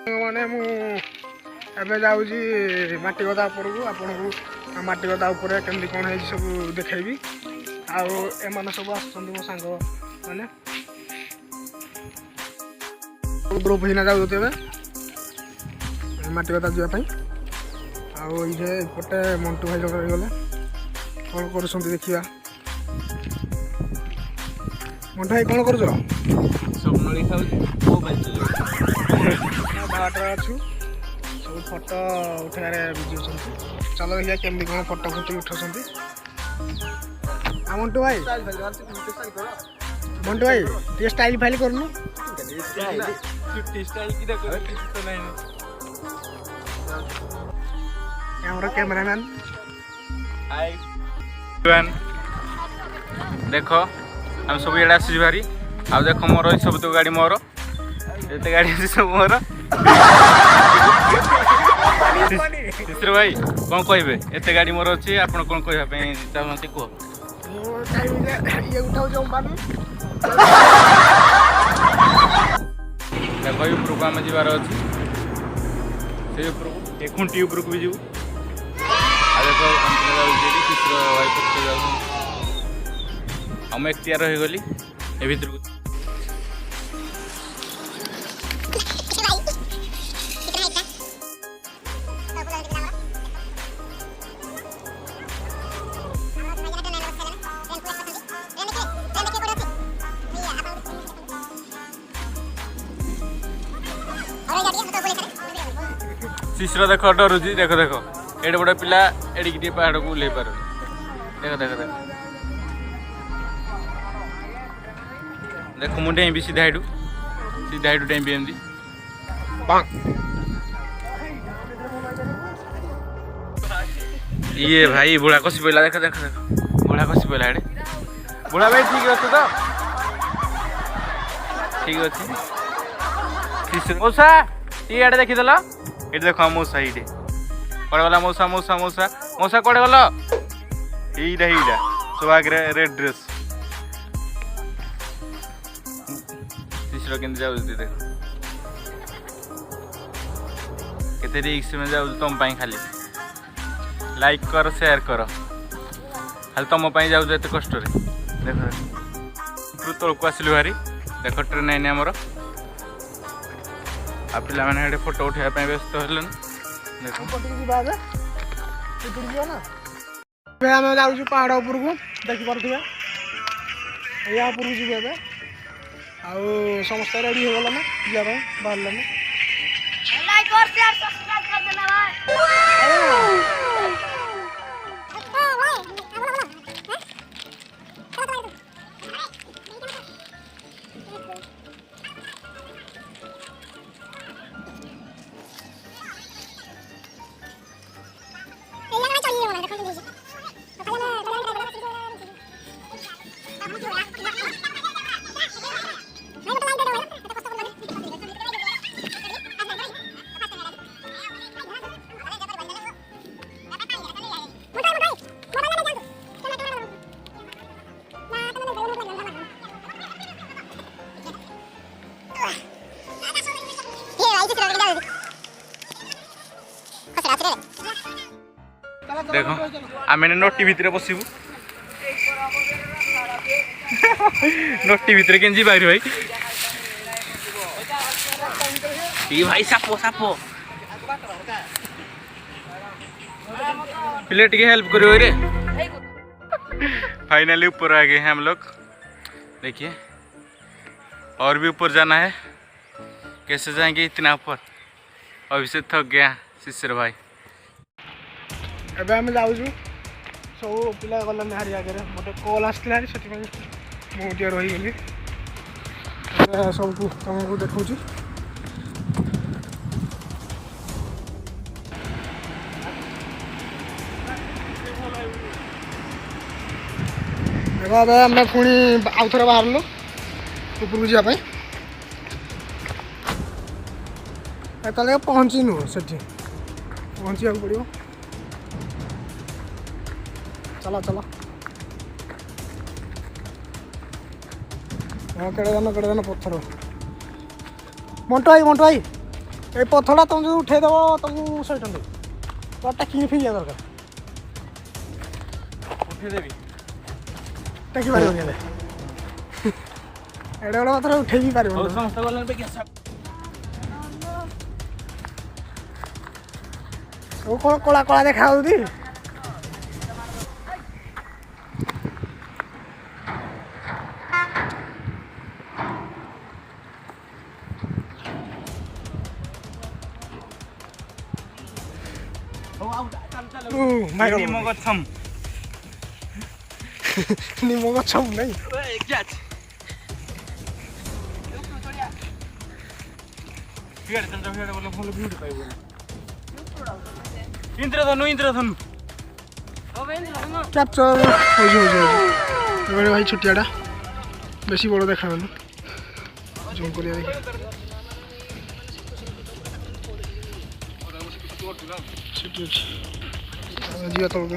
मैंने मुझे जाऊँगी माटी गदा उपरକୁ आपको माटी गदा उपर केमती कौन है सब देखी आम सब आस मो सांग मैंने ग्रुप हिना जाऊँ माटी गदा जावाई आउटे मंटू भाई जगह गले कौन कर देखा मंटू भाई कौन कर बाटर अच्छु सब फोटो उठार बिजी अच्छा चलो देखिए केमती कौन फोटो फुटी उठाऊँ मंटू भाई टे स्टाइल फाइल करनु कैमरामैन देख हम सब इे आसी भारी आ देख मोर सब तो गाड़ी मोर ये गाड़ी सब मोर शिशिर भाई कौन कहे एत गाड़ी मोर अच्छी आप कौन कहवाई चाहते कह देख उपरको आम जीवार अच्छी से उपरको ये खुंटी उपरको भी जीव हम एक्टियार हो गली ए भीतर को शिशिर देख डरुची देख देख एडे बड़ पिला एडिकी पहाड़ को ओह्ल पार देख देख देख देख मुझे डेबी सीधा हाइटू डेबी एमती ये भाई बुढ़ा कसी पड़ा देख देख देख बुढ़ा कसी पड़ा एडे बुढ़ा भाई ठीक अच्छे तो ठीक अच्छे मौसा ये आड़े देखीदेल ये देख मौसा ये कड़े गला मौसा मौसा मौसा मौसा कड़े गल यहीटा सब आगे रेड ड्रेस शिशिर के जाऊ देख केते रिक्स में जाऊ तुम खाली लाइक कर शेयर कर खाली तुम जाऊ एत कष्ट देख तलक आसलु भारी देख ट्रेन आईनी आमर आ पिला मैंने फोटो उठाई व्यस्त हेलन देख आम जाऊँ पहाड़ उपरको देखिपे या उपरको जी समस्त रेडी हो गलाना जावाई बाहरलाना देख आम नटी भितर बसबू नटी भितर के बाहर भाई ये भाई साप साप पिले टे हेल्प करो रे फाइनली ऊपर आ गए हैं हम लोग देखिए और भी ऊपर जाना है कैसे जाएंगे इतना ऊपर अभी से थक गया शिशिर भाई एबे हम जाऊँ सब पिला गला हारी आगे गोटे कल आसला से मुझे रहीगली सबको तुमको देखा देख आम पुणी आउ थे बाहर उपरको जावाई एतले पहुँचीनु से पहुँचा पड़ो चला चला केड़े जाना पत्थर मंटू भाई এই পথটা তুমি যদি উঠেই দেব তুমি 100 টଙ୍କା তোরটা কি ফিরিয়া দরকার ଉଠେଇଦେବି ଟେକି ପାରିବନି ହେଲେ ଏଇଟା ଗୋଟେ ମାତ୍ର ଉଠେଇ ବି ହଉ ପାରିବନି ସମସ୍ତେ ଗଲେଣି ବେଗି ଆସ ସବୁ କ'ଣ କଳା କଳା ଦେଖାଯାଉଛି ନିମ ଗଛମ ନିମ ଗଛ ନାଇଁ ଇନ୍ଦ୍ରଧନୁ ଇନ୍ଦ୍ରଧନୁ କ୍ୟାପଚର ହଉଛି ଏବେଳେ ଭାଇ ଛୋଟିଆଟା ବେଶୀ ବଡ଼ ଦେଖାଯାଉନି ଜୁମ୍ କରିବା ଦେଖି ସେଠି ଅଛି ଯିବା ତଳକୁ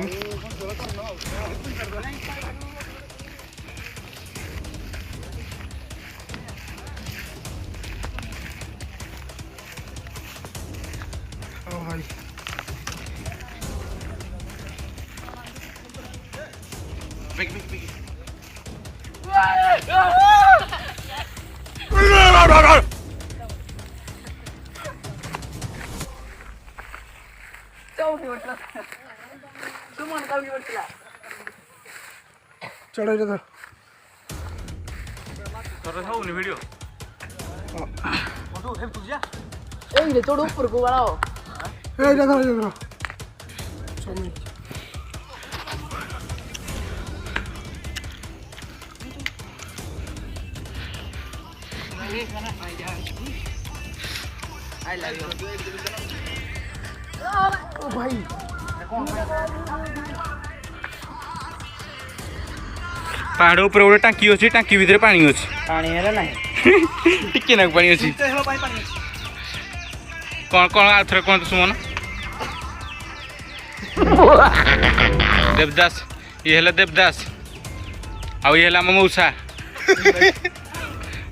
ହଁ ଭାଇ ଚଢ଼େଇଟା ଧର ତୋର ହଉନି ଭିଡ଼ିଓ ଏଇରେ ଚଢ଼ ଉପରକୁ ବାଳ ଏଇଟା ଧର ଏଇଟା ଧର ସ୍ୱାମୀ ଓ ଭାଇ ପାହାଡ଼ ଉପରେ ଗୋଟେ ଟାଙ୍କି ଅଛି ଟାଙ୍କି ଭିତରେ ପାଣି ଅଛି ପାଣି ହେଲା ନାହିଁ ଟିକେ ନାକୁ ପାଣି ଅଛି କ'ଣ କ'ଣ ଆଉ ଥରେ କୁହନ୍ତୁ ସୁମନ ଦେବଦାସ ଇଏ ହେଲେ ଦେବଦାସ ଆଉ ଇଏ ହେଲା ଆମ ମଉସା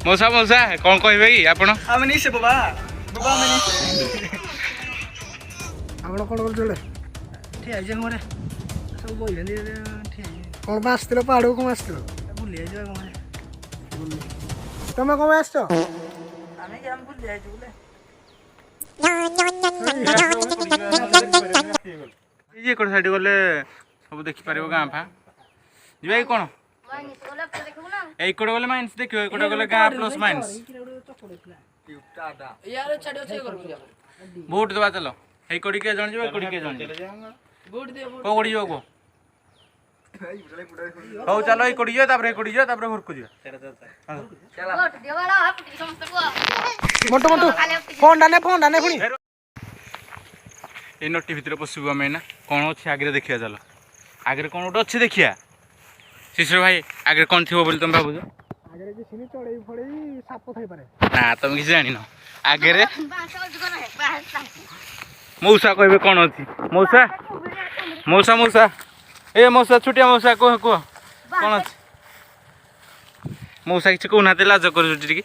ମଉସା ମଉସା କ'ଣ କହିବେ କି ଆପଣ ଆମେ ନିଶେ ବାବା ଆମେ ନିଶେ ଆପଣ କ'ଣ କରୁଛ ଏଇଟା ଠିଆ ହେଇଯିବ ଘରେ ସବୁ ବଇଛନ୍ତି ଠିଆ ହେଇଯିବ କ'ଣ ପାଇଁ ଆସିଥିଲ ପାହାଡ଼କୁ କ'ଣ ଆସିଥିଲ ବୁଲି ହେଇଯିବ ଘରେ ତମେ କ'ଣ ପାଇଁ ଆସିଛ ଆମେ କି ଆମେ ବୁଲି ଯାଇଛୁ ବୋଲେ ଇଏ କ'ଣ ସାଇଡ଼ ଗଲେ ସବୁ ଦେଖିପାରିବ ଗାଁ ଫାଁ ଯିବା କି କ'ଣ ଏଇ କୋଟେ ଗଲେ ମାଇନ୍ସ ଦେଖିବ ଏଇ କୋଟେ ଗଲେ ଗାଁ ପ୍ଲସ୍ ମାଇନ୍ସ ଭୋଟ ଦେବା ଚାଲ ଏଇ କୋଟି କିଏ ଜଣ ଯିବ ଏଇ କୋଟି କିଏ ଜଣ ଯିବ କେଉଁ କୋଟି ଯିବ କୁହ ହଉ ଚାଲ ଏଇ କୋଟି ଯିବା ତାପରେ ଘରକୁ ଯିବା ମୋଟୁ ମୋଟୁ ଫୋନ୍ଟା ନେ ପୁଣି ଏଇ ନଟି ଭିତରେ ପଶିବୁ ଆମେ ନା କ'ଣ ଅଛି ଆଗରେ ଦେଖିବା ଚାଲ ଆଗରେ କ'ଣ ଗୋଟେ ଅଛି ଦେଖିବା ଶିଶିର ଭାଇ ଆଗରେ କ'ଣ ଥିବ ବୋଲି ତମେ ଭାବୁଛ ଆଗରେ କିଛି ନି ଚଢ଼େଇ ଫଢ଼େଇ ସାପ ଥାଇପାରେ ନା ତମେ କିଛି ଜାଣିନ ଆଗରେ ମଉସା କହିବେ କ'ଣ ଅଛି ମଉସା ମଉସା ମଉସା ଏ ମଉସା ଛୋଟିଆ ମଉସା କୁହ କୁହ କ'ଣ ଅଛି ମଉସା କିଛି କହୁନାହାନ୍ତି ଲାଜ କରୁଛୁ ଟିକେ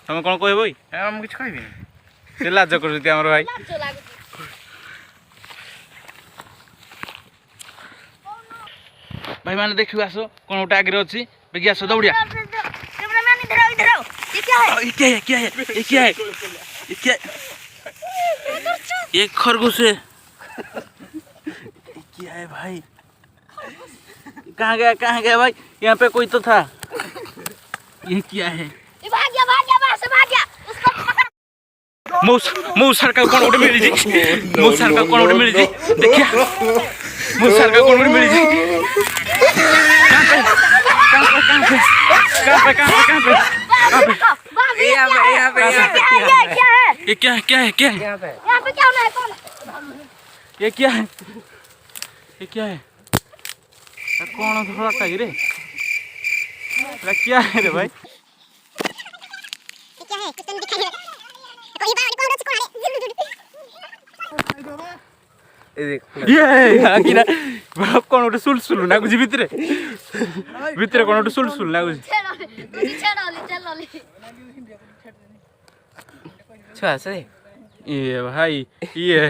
ତମେ କ'ଣ କହିବ କି ମୁଁ କିଛି କହିବିନି ସେ ଲାଜ କରୁଛନ୍ତି ଆମର ଭାଇ ଭାଇ ମାନେ ଦେଖିବୁ ଆସ କ'ଣ ଗୋଟେ ଆଗରେ ଅଛି ବେଗି ଆସ ଦୌଡ଼ିଆ ये खरगोश है क्या है भाई कहाँ गया भाई यहाँ पे कोई तो था ये क्या है भाग गया उसको पकड़ मौसर का कौन उड़े मिली जी मौसर का कौन उड़े मिली जी देखिए मौसर का कौन उड़े मिली जी कहाँ पे यहाँ पे ये क्या है यहाँ पे क्या होना है कौन ये क्या है कौन थोड़ा का रे क्या है रे भाई क्या है कितने दिखाई दे कोई बाहर कौन है ये आकिना कौन उठे सुलसुल ना कुछ भितरे कौन उठे सुलसुल ना कुछ ଛୁଆ ଆସେ ଇଏ ଭାଇ ଇଏ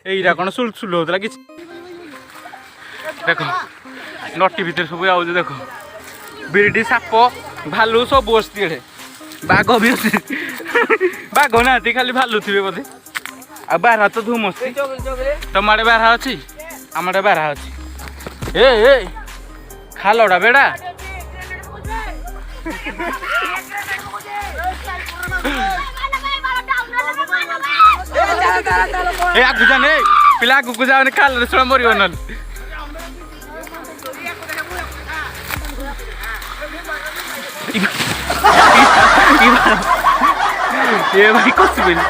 ଏଇଟା କ'ଣ ସୁଲସୁଲ ହଉଥିଲା କିଛି ଦେଖ ନଟି ଭିତରେ ସବୁ ଆଉଛି ଦେଖ ବିରିଟି ସାପ ଭାଲୁ ସବୁ ବସିଛି ଏଠି ବାଘ ବି ଅଛି ବାଘ ନାହାନ୍ତି ଖାଲି ଭାଲୁ ଥିବେ ବୋଧେ ଆଉ ବାରହା ତ ଧୁମ ଅଛି ତମ ଆଡ଼େ ବାରହା ଅଛି ଆମ ଆଡ଼େ ବାରହା ଅଛି ଏ ଖାଲଟା ବେଡ଼ା ଏ ଆଗକୁ ଯାନି ପିଲା ଆଗକୁ ଯାଉନି ଖାଲରେ ଶୁଣ ମରିବ ନହେଲେ ଏ ଭାଇ କସିବେନି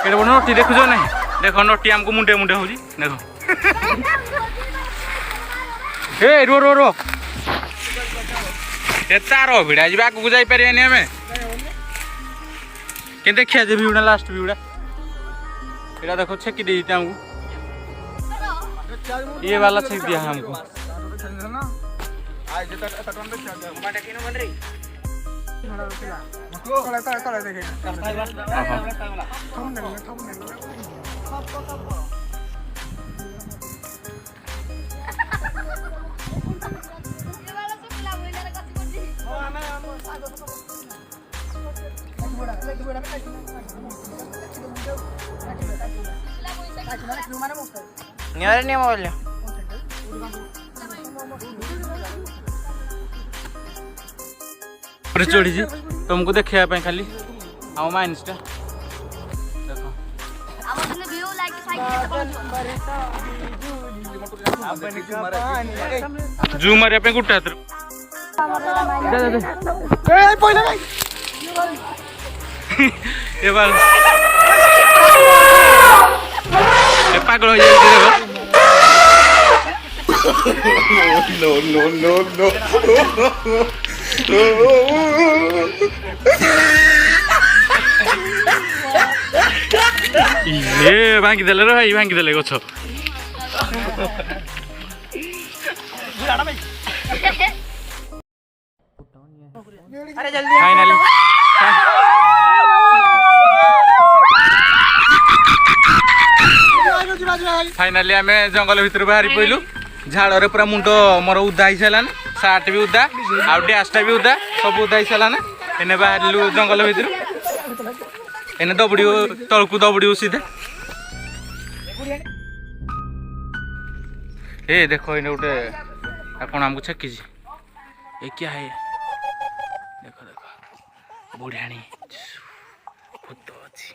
ଏଇଟା ବଡ଼ ନଟି ଦେଖୁଛ ନାଇଁ ଦେଖ ନଟି ଆମକୁ ମୁଣ୍ଡେ ମୁଣ୍ଡେ ହଉଛି ଦେଖ ଏ ରୁହ ଏ ତାର ଭିଡ଼ା ଯିବା ଆଗକୁ ଯାଇପାରିବାନି ଆମେ କେମିତି ଦେଖିବା ଯେ ଭିଉଟା ଲାଷ୍ଟ ଭିଉଟା ଏଇଟା ଦେଖ ଛେକି ଦେଇଛି ଆମକୁ ये वाला छेक दिया है हमको Nyari nih mobilnya. चढ़ी तुमको देखा खाली आम माइनसटा जूम मारे गुट्टा हाथ पागल हो जाए ये भांगी देले रे भाई भांगी देले गछ अरे जल्दी फाइनली फाइनली आम जंगल भीतर बाहरी पड़लु झाड़ पूरा मुंड मोर उदा ही सारान सार्ट भी उदा आउ डैसटा भी उदा सब उदा ही सारान एने बाहरलु जंगल भीतर एने दबड़ी तलकू दबड़ी सीधे ए देखो इने गोटे कौन आमको छेकी ये क्या है देखो देखो बुढ़ाणी भूत अच्छी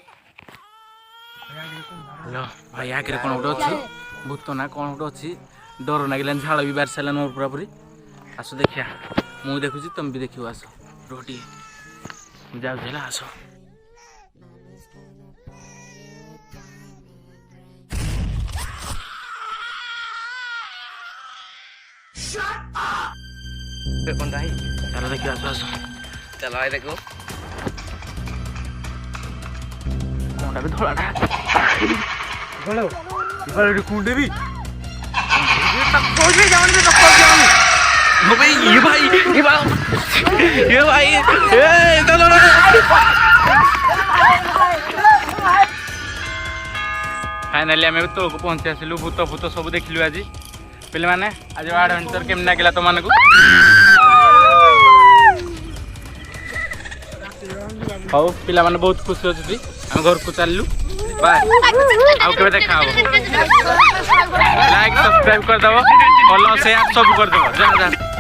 हेलो भाई आगे कौन गोटे अच्छी भूत ना कौन गोटे अच्छी डर लगे झाड़ भी बाहर सारा मोर पूरा पूरी आस देखिया मुझे देखुची तुम भी देखियो आस रोटी जाऊँ आस चलो देखियो आस आस चलो आए देखो कौनटा भी धोलाटा बोलो ये कुंडे भी फाइनाली आम तो पहुंची आसिलु भूत भूत सब देखिलु आज पे मैंने आज एडवेंचर केम लगे तुम मानक हाउ पिला माने बहुत खुशी अच्छी आम घर को चलू बाय आउ के देखा लाइक सब्सक्राइब कर दबो फॉलो शेयर सब कर दबो जय जय